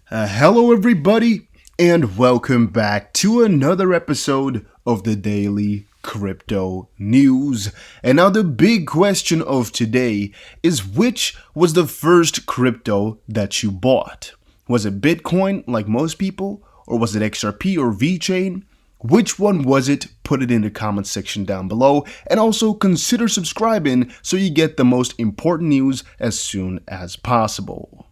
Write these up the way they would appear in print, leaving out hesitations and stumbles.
Hello, everybody, and welcome back to another episode of the Daily Crypto News. And now, the big question of today is, which was the first crypto that you bought? Was it Bitcoin, like most people, or was it XRP or VeChain? Which one was it? Put it in the comment section down below, and also consider subscribing so you get the most important news as soon as possible.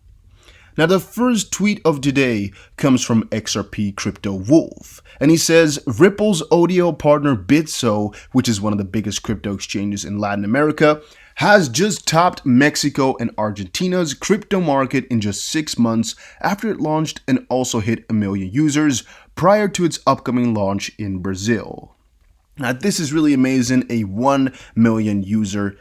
Now, the first tweet of today comes from XRP Crypto Wolf, and he says Ripple's ODL partner Bitso, which is one of the biggest crypto exchanges in Latin America, has just topped Mexico and Argentina's crypto market in just 6 months after it launched and also hit 1 million users prior to its upcoming launch in Brazil. Now, this is really amazing, a 1 million user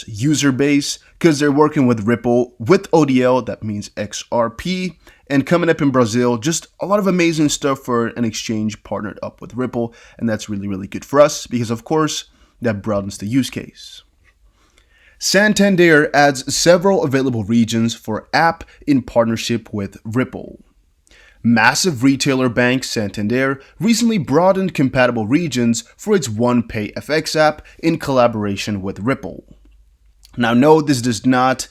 user base, because they're working with Ripple with ODL, that means XRP, and coming up in Brazil, just a lot of amazing stuff for an exchange partnered up with Ripple, and that's really, really good for us because, of course, that broadens the use case. Santander adds several available regions for app in partnership with Ripple. Massive retailer bank Santander recently broadened compatible regions for its OnePay FX app in collaboration with Ripple. Now, no, this does not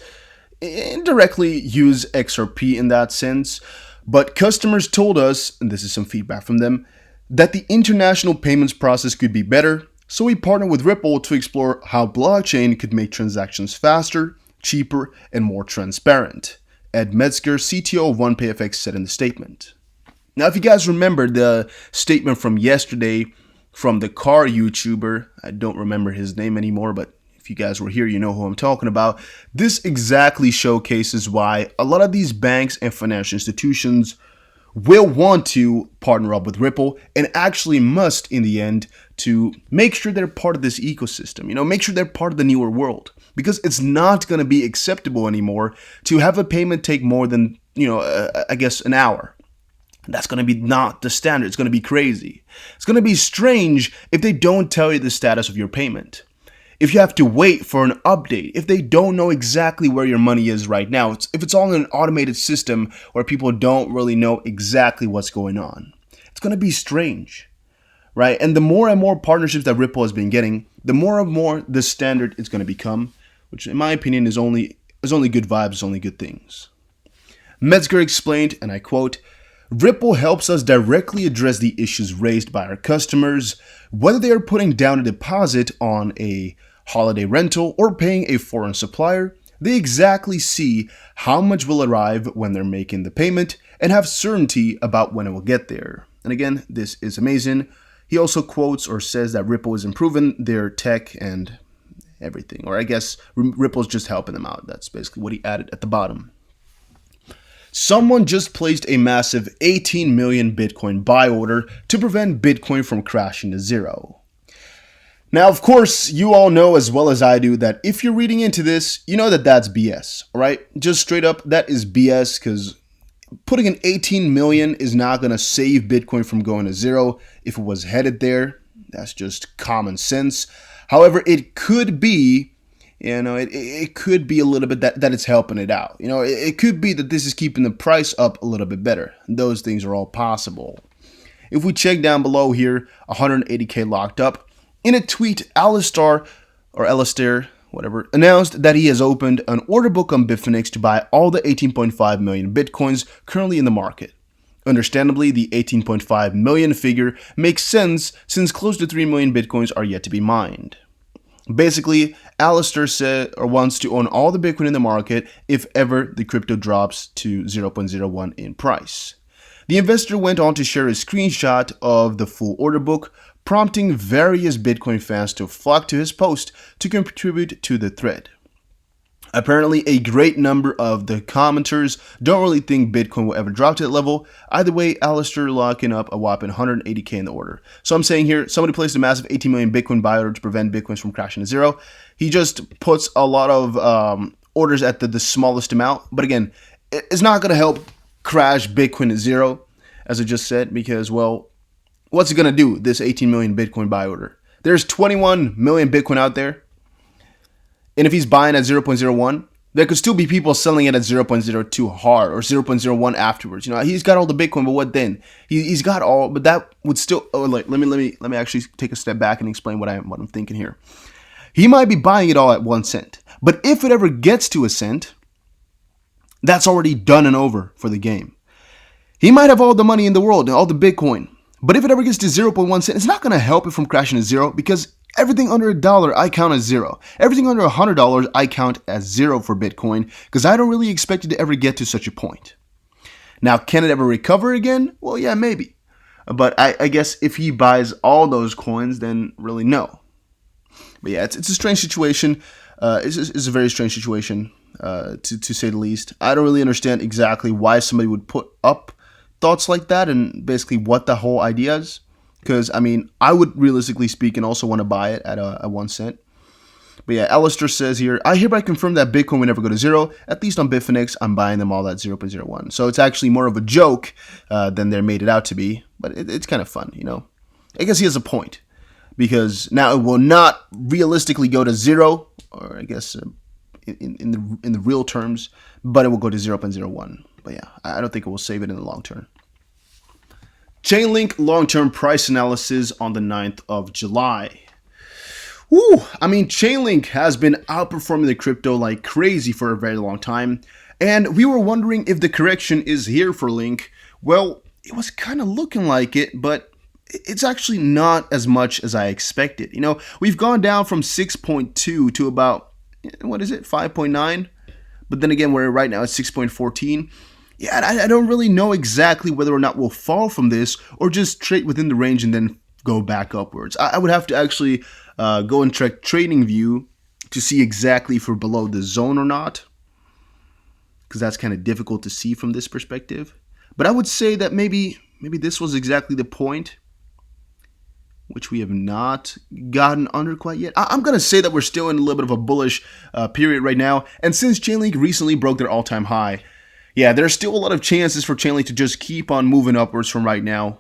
indirectly use XRP in that sense, but customers told us, and this is some feedback from them, that the international payments process could be better, so we partnered with Ripple to explore how blockchain could make transactions faster, cheaper, and more transparent. Ed Metzger, CTO of OnePayFX, said in the statement. Now, if you guys remember the statement from yesterday from the car YouTuber, I don't remember his name anymore, but if you guys were here, you know who I'm talking about. This exactly showcases why a lot of these banks and financial institutions will want to partner up with Ripple and actually must in the end to make sure they're part of this ecosystem, make sure they're part of the newer world, because it's not going to be acceptable anymore to have a payment take more than, an hour. That's going to be not the standard. It's going to be crazy. It's going to be strange if they don't tell you the status of your payment. If you have to wait for an update, if they don't know exactly where your money is right now, if it's all in an automated system where people don't really know exactly what's going on, it's going to be strange, right? And the more and more partnerships that Ripple has been getting, the more and more the standard is going to become, which in my opinion is only good vibes, only good things. Metzger explained, and I quote, "Ripple helps us directly address the issues raised by our customers, whether they are putting down a deposit on a holiday rental or paying a foreign supplier. They exactly see how much will arrive when they're making the payment and have certainty about when it will get there." And again, this is amazing. He also quotes or says that Ripple is improving their tech and everything, or I guess Ripple's just helping them out. That's basically what he added at the bottom. Someone just placed a massive 18 million Bitcoin buy order to prevent Bitcoin from crashing to zero. Now, of course, you all know as well as I do that if you're reading into this, you know that that's BS, all right? Just straight up, that is BS, because putting an 18 million is not going to save Bitcoin from going to zero if it was headed there. That's just common sense. However, it could be, it could be a little bit that it's helping it out. It could be that this is keeping the price up a little bit better. Those things are all possible. If we check down below here, 180K locked up. In a tweet, Alistair, announced that he has opened an order book on Bitfinex to buy all the 18.5 million Bitcoins currently in the market. Understandably, the 18.5 million figure makes sense since close to 3 million Bitcoins are yet to be mined. Basically, Alistair wants to own all the Bitcoin in the market if ever the crypto drops to 0.01 in price. The investor went on to share a screenshot of the full order book, prompting various Bitcoin fans to flock to his post to contribute to the thread. Apparently, a great number of the commenters don't really think Bitcoin will ever drop to that level. Either way, Alistair locking up a whopping 180K in the order. So I'm saying here, somebody placed a massive 18 million Bitcoin buy order to prevent Bitcoins from crashing to zero. He just puts a lot of orders at the smallest amount. But again, it's not going to help crash Bitcoin to zero, as I just said, because, well, what's it going to do, this 18 million Bitcoin buy order? There's 21 million Bitcoin out there. And if he's buying at 0.01, there could still be people selling it at 0.02 hard or 0.01 afterwards. He's got all the Bitcoin, but what then? He's got all, but that would still. Oh, let me actually take a step back and explain what I'm thinking here. He might be buying it all at 1 cent, but if it ever gets to a cent, that's already done and over for the game. He might have all the money in the world and all the Bitcoin, but if it ever gets to 0.1 cent, it's not going to help it from crashing to zero, because everything under $1 I count as zero. Everything under $100 I count as zero for Bitcoin, because I don't really expect it to ever get to such a point. Now, can it ever recover again? Well, yeah, maybe. But I guess if he buys all those coins, then really no. But yeah, it's a strange situation. It's a very strange situation, to say the least. I don't really understand exactly why somebody would put up thoughts like that and basically what the whole idea is. Because, I would realistically speak and also want to buy it at 1 cent. But yeah, Alistair says here, I hereby confirm that Bitcoin will never go to zero. At least on Bitfinex, I'm buying them all at 0.01. So it's actually more of a joke than they're made it out to be. But it's kind of fun, I guess he has a point. Because now it will not realistically go to zero, or I guess in the real terms, but it will go to 0.01. But yeah, I don't think it will save it in the long term. Chainlink long-term price analysis on the 9th of July. Chainlink has been outperforming the crypto like crazy for a very long time, and we were wondering if the correction is here for Link. Well, it was kind of looking like it, but it's actually not as much as I expected. We've gone down from 6.2 to about, 5.9? But then again, we're right now at 6.14. Yeah, I don't really know exactly whether or not we'll fall from this or just trade within the range and then go back upwards. I would have to actually go and check TradingView to see exactly if we're below the zone or not, because that's kind of difficult to see from this perspective. But I would say that maybe this was exactly the point, which we have not gotten under quite yet. I'm going to say that we're still in a little bit of a bullish period right now. And since Chainlink recently broke their all-time high, yeah, there's still a lot of chances for Chainlink to just keep on moving upwards from right now.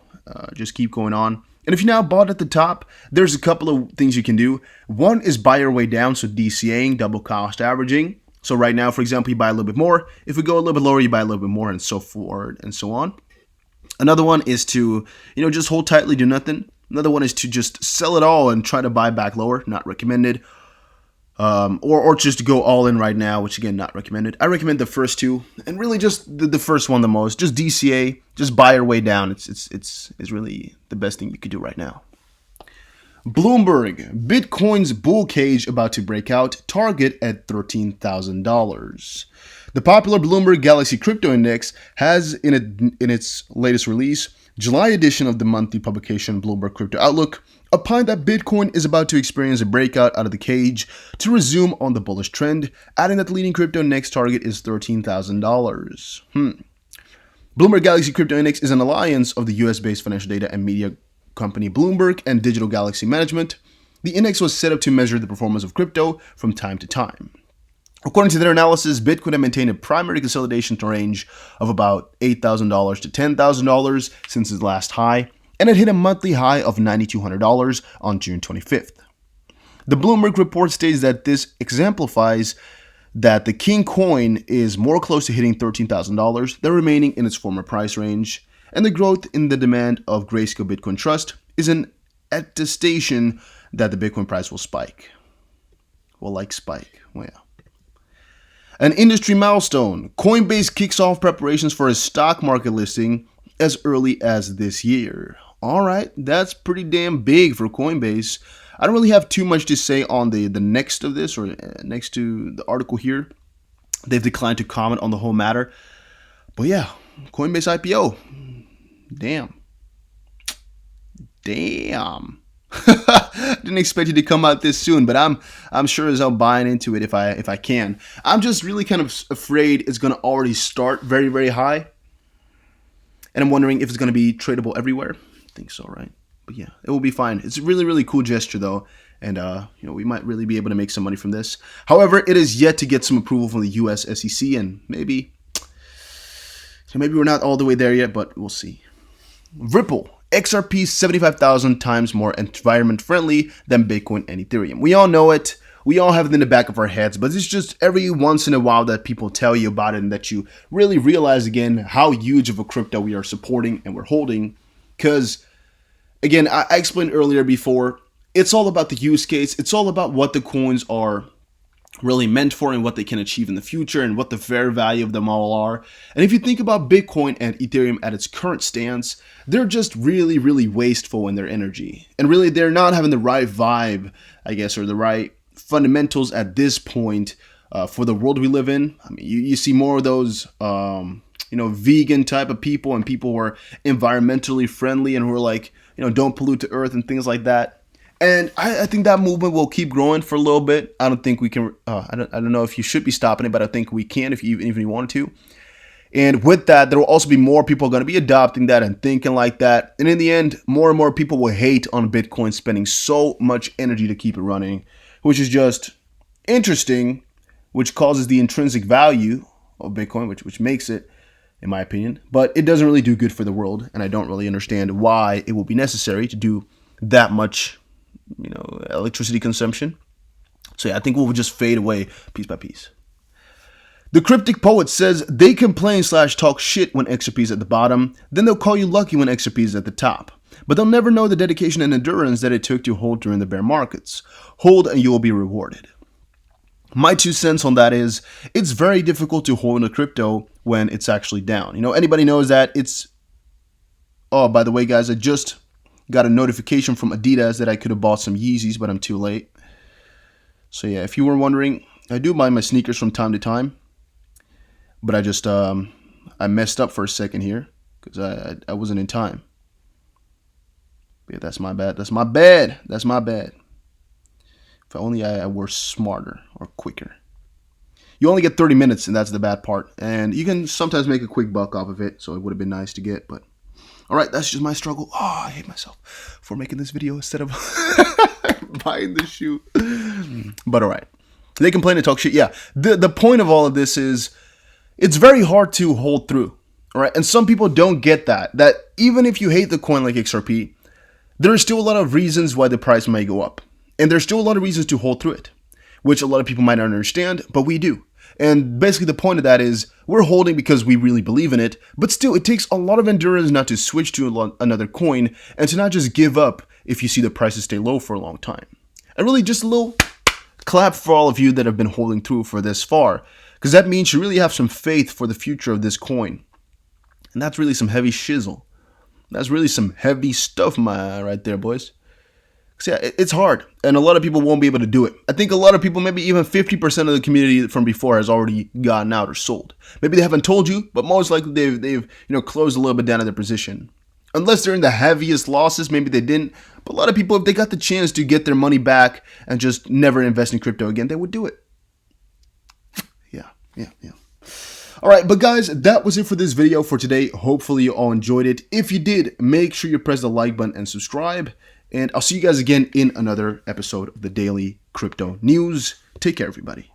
Just keep going on. And if you now bought at the top, there's a couple of things you can do. One is buy your way down, so DCAing, double cost averaging. So right now, for example, you buy a little bit more. If we go a little bit lower, you buy a little bit more, and so forth and so on. Another one is to, just hold tightly, do nothing. Another one is to just sell it all and try to buy back lower, not recommended. Or just go all in right now, which again, not recommended. I recommend the first two, and really just the first one the most. Just DCA, just buy your way down. It's really the best thing you could do right now. Bloomberg, Bitcoin's bull cage about to break out, target at $13,000. The popular Bloomberg Galaxy Crypto Index has, in its latest release, July edition of the monthly publication Bloomberg Crypto Outlook, opined that Bitcoin is about to experience a breakout out of the cage to resume on the bullish trend, adding that the leading crypto index target is $13,000. Bloomberg Galaxy Crypto Index is an alliance of the US-based financial data and media company Bloomberg and Digital Galaxy Management. The index was set up to measure the performance of crypto from time to time. According to their analysis, Bitcoin had maintained a primary consolidation range of about $8,000 to $10,000 since its last high, and it hit a monthly high of $9,200 on June 25th. The Bloomberg report states that this exemplifies that the King coin is more close to hitting $13,000 than remaining in its former price range, and the growth in the demand of Grayscale Bitcoin Trust is an attestation that the Bitcoin price will spike. Well, spike. Well, yeah. An industry milestone. Coinbase kicks off preparations for a stock market listing as early as this year. All right, that's pretty damn big for Coinbase. I don't really have too much to say on the next of this or next to the article here. They've declined to comment on the whole matter. But yeah, Coinbase IPO. Damn. Didn't expect it to come out this soon, but I'm sure as hell buying into it if I can. I'm just really kind of afraid it's going to already start very, very high. And I'm wondering if it's going to be tradable everywhere. I think so, right? But yeah, it will be fine. It's a really, really cool gesture though. And, we might really be able to make some money from this. However, it is yet to get some approval from the US SEC, and maybe we're not all the way there yet, but we'll see. Ripple. XRP 75,000 times more environment friendly than Bitcoin and Ethereum. We all know it. We all have it in the back of our heads, but it's just every once in a while that people tell you about it and that you really realize again how huge of a crypto we are supporting and we're holding. Because, again, I explained earlier before, it's all about the use case. It's all about what the coins are really meant for and what they can achieve in the future and what the fair value of them all are. And if you think about Bitcoin and Ethereum at its current stance, they're just really, really wasteful in their energy. And really, they're not having the right vibe, I guess, or the right fundamentals at this point for the world we live in. I mean, you see more of those, vegan type of people and people who are environmentally friendly and who are like, don't pollute the earth and things like that. And I think that movement will keep growing for a little bit. I don't think we can. I don't know if you should be stopping it, but I think we can if you even wanted to. And with that, there will also be more people going to be adopting that and thinking like that. And in the end, more and more people will hate on Bitcoin spending so much energy to keep it running, which is just interesting, which causes the intrinsic value of Bitcoin, which makes it, in my opinion. But it doesn't really do good for the world, and I don't really understand why it will be necessary to do that much electricity consumption. So yeah, I think we'll just fade away piece by piece. The Cryptic Poet says they complain / talk shit when XRP is at the bottom, then they'll call you lucky when XRP is at the top. But they'll never know the dedication and endurance that it took to hold during the bear markets. Hold and you will be rewarded. My 2 cents on that is, it's very difficult to hold in a crypto when it's actually down. Anybody knows that it's... Oh, by the way, guys, I just got a notification from Adidas that I could have bought some Yeezys, but I'm too late. So yeah, if you were wondering, I do buy my sneakers from time to time. But I just, I messed up for a second here because I wasn't in time. Yeah, that's my bad. That's my bad. That's my bad. If only I were smarter or quicker. You only get 30 minutes, and that's the bad part. And you can sometimes make a quick buck off of it, so it would have been nice to get, but... All right, that's just my struggle. Oh, I hate myself for making this video instead of buying the shoe. But all right, they complain and talk shit. Yeah, the point of all of this is it's very hard to hold through. All right, and some people don't get that even if you hate the coin like XRP, there are still a lot of reasons why the price may go up. And there's still a lot of reasons to hold through it, which a lot of people might not understand, but we do. And basically the point of that is we're holding because we really believe in it, but still it takes a lot of endurance not to switch to another coin and to not just give up if you see the prices stay low for a long time. And really just a little clap for all of you that have been holding through for this far, because that means you really have some faith for the future of this coin. And that's really some heavy shizzle. That's really some heavy stuff right there, boys. So yeah, it's hard, and a lot of people won't be able to do it. I think a lot of people, maybe even 50% of the community from before has already gotten out or sold. Maybe they haven't told you, but most likely they've closed a little bit down in their position. Unless they're in the heaviest losses, maybe they didn't. But a lot of people, if they got the chance to get their money back and just never invest in crypto again, they would do it. Yeah. All right, but guys, that was it for this video for today. Hopefully you all enjoyed it. If you did, make sure you press the like button and subscribe. And I'll see you guys again in another episode of the Daily Crypto News. Take care, everybody.